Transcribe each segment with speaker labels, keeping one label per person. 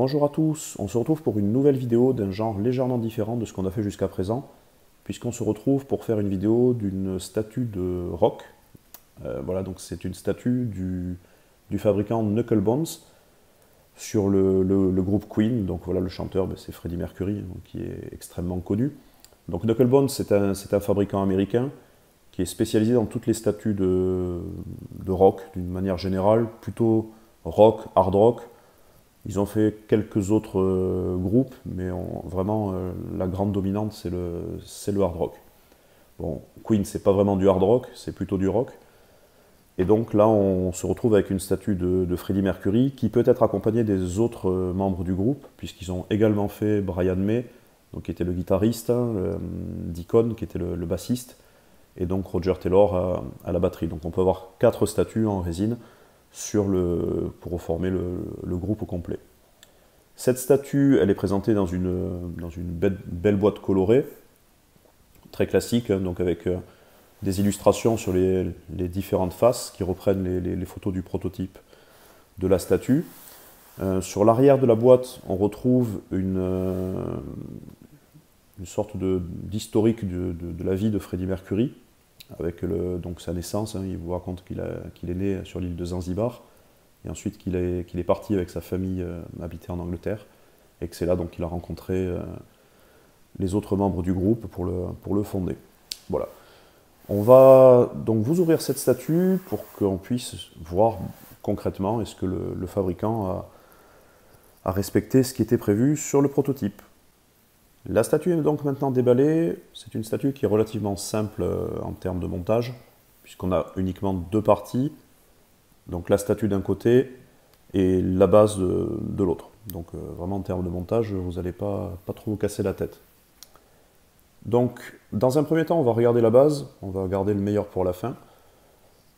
Speaker 1: Bonjour à tous, on se retrouve pour une nouvelle vidéo d'un genre légèrement différent de ce qu'on a fait jusqu'à présent, puisqu'on se retrouve pour faire une vidéo d'une statue de rock. Voilà, donc c'est une statue du fabricant Knuckle Bones sur le groupe Queen. Donc voilà, le chanteur, c'est Freddie Mercury, qui est extrêmement connu. Donc Knuckle Bones, c'est un fabricant américain qui est spécialisé dans toutes les statues de rock, d'une manière générale, plutôt rock, hard rock. Ils ont fait quelques autres groupes, mais vraiment la grande dominante c'est le hard rock. Bon, Queen c'est pas vraiment du hard rock, c'est plutôt du rock. Et donc là on se retrouve avec une statue de Freddie Mercury qui peut être accompagnée des autres membres du groupe, puisqu'ils ont également fait Brian May, donc, qui était le guitariste, Deacon qui était le bassiste, et donc Roger Taylor à la batterie. Donc on peut avoir 4 statues en résine pour former le groupe au complet. Cette statue, elle est présentée dans une belle boîte colorée, très classique, donc avec des illustrations sur les différentes faces qui reprennent les photos du prototype de la statue. Sur l'arrière de la boîte, on retrouve une sorte d'historique de la vie de Freddie Mercury, avec donc sa naissance. Il vous raconte qu'il est né sur l'île de Zanzibar, et ensuite qu'il est parti avec sa famille habiter en Angleterre, et que c'est là qu'il a rencontré les autres membres du groupe pour le fonder. Voilà. On va donc vous ouvrir cette statue pour qu'on puisse voir concrètement est-ce que le fabricant a respecté ce qui était prévu sur le prototype. La statue est donc maintenant déballée. C'est une statue qui est relativement simple en termes de montage, puisqu'on a uniquement 2 parties, donc la statue d'un côté et la base de l'autre. Donc vraiment en termes de montage, vous n'allez pas trop vous casser la tête. Donc dans un premier temps, on va regarder la base, on va garder le meilleur pour la fin.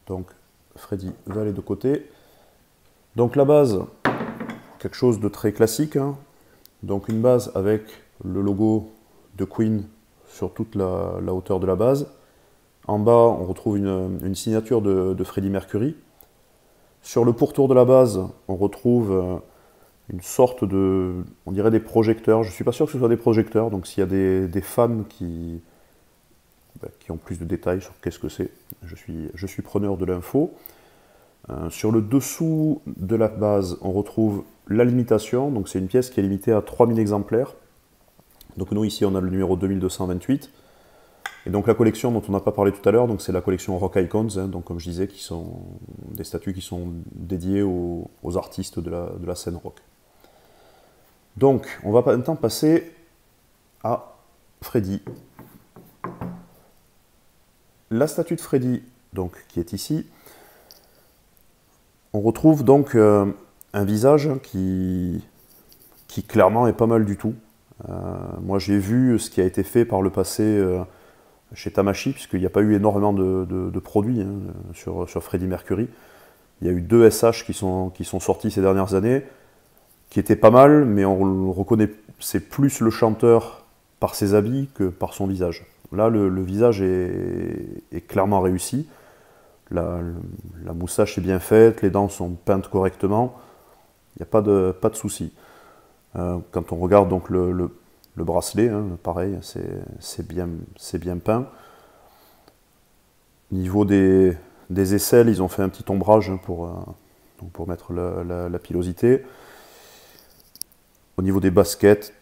Speaker 1: Donc Freddie va aller de côté. Donc la base, quelque chose de très classique, hein. Donc une base avec le logo de Queen sur toute la hauteur de la base. En bas, on retrouve une signature de Freddie Mercury. Sur le pourtour de la base, on retrouve une sorte on dirait des projecteurs. Je ne suis pas sûr que ce soit des projecteurs, donc s'il y a des fans qui ont plus de détails sur qu'est-ce que c'est, je suis preneur de l'info. Sur le dessous de la base, on retrouve la limitation, donc c'est une pièce qui est limitée à 3000 exemplaires. Donc nous ici on a le numéro 2228. Et donc la collection dont on n'a pas parlé tout à l'heure, c'est la collection Rock Icons, hein, donc comme je disais, qui sont des statues qui sont dédiées aux artistes de la scène rock. Donc on va maintenant passer à Freddie. La statue de Freddie, donc, qui est ici, on retrouve donc un visage qui clairement est pas mal du tout. Moi j'ai vu ce qui a été fait par le passé chez Tamashi, puisqu'il n'y a pas eu énormément de produits hein, sur Freddie Mercury. Il y a eu 2 SH qui sont sortis ces dernières années, qui étaient pas mal, mais on reconnaissait plus le chanteur par ses habits que par son visage. Là, le visage est clairement réussi. La moustache est bien faite, les dents sont peintes correctement, il n'y a pas de souci. Quand on regarde donc le bracelet, hein, pareil, c'est bien peint. Au niveau des aisselles, ils ont fait un petit ombrage hein, pour mettre la pilosité. Au niveau des baskets,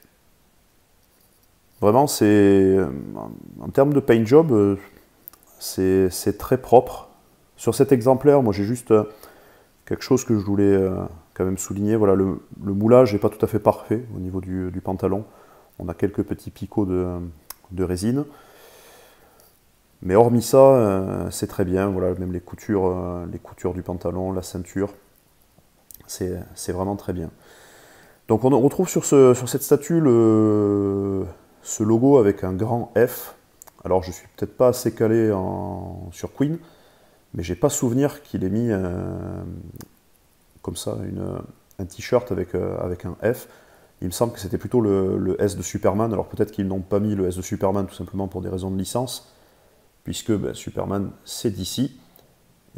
Speaker 1: vraiment, en termes de paint job, c'est très propre. Sur cet exemplaire, moi j'ai juste quelque chose que je voulais quand même souligner. Voilà, le moulage n'est pas tout à fait parfait au niveau du pantalon. On a quelques petits picots de résine. Mais hormis ça, c'est très bien. Voilà, même les coutures du pantalon, la ceinture, c'est vraiment très bien. Donc on retrouve sur cette statue ce logo avec un grand F. Alors je suis peut-être pas assez calé sur Queen, mais j'ai pas souvenir qu'il ait mis comme ça un t-shirt avec un F. Il me semble que c'était plutôt le S de Superman. Alors peut-être qu'ils n'ont pas mis le S de Superman tout simplement pour des raisons de licence, puisque Superman c'est DC,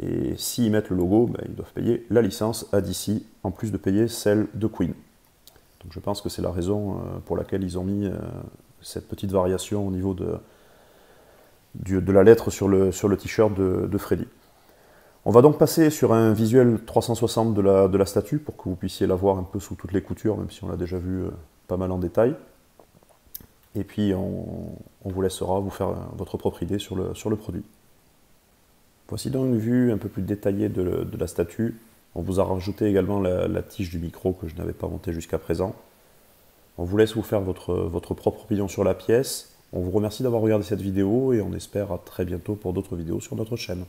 Speaker 1: et s'ils mettent le logo, ils doivent payer la licence à DC, en plus de payer celle de Queen. Donc je pense que c'est la raison pour laquelle ils ont mis cette petite variation au niveau de la lettre sur le t-shirt de Freddy. On va donc passer sur un visuel 360 de la statue pour que vous puissiez la voir un peu sous toutes les coutures, même si on l'a déjà vu pas mal en détail. Et puis on vous laissera vous faire votre propre idée sur le produit. Voici donc une vue un peu plus détaillée de la statue. On vous a rajouté également la tige du micro que je n'avais pas montée jusqu'à présent. On vous laisse vous faire votre propre opinion sur la pièce. On vous remercie d'avoir regardé cette vidéo et on espère à très bientôt pour d'autres vidéos sur notre chaîne.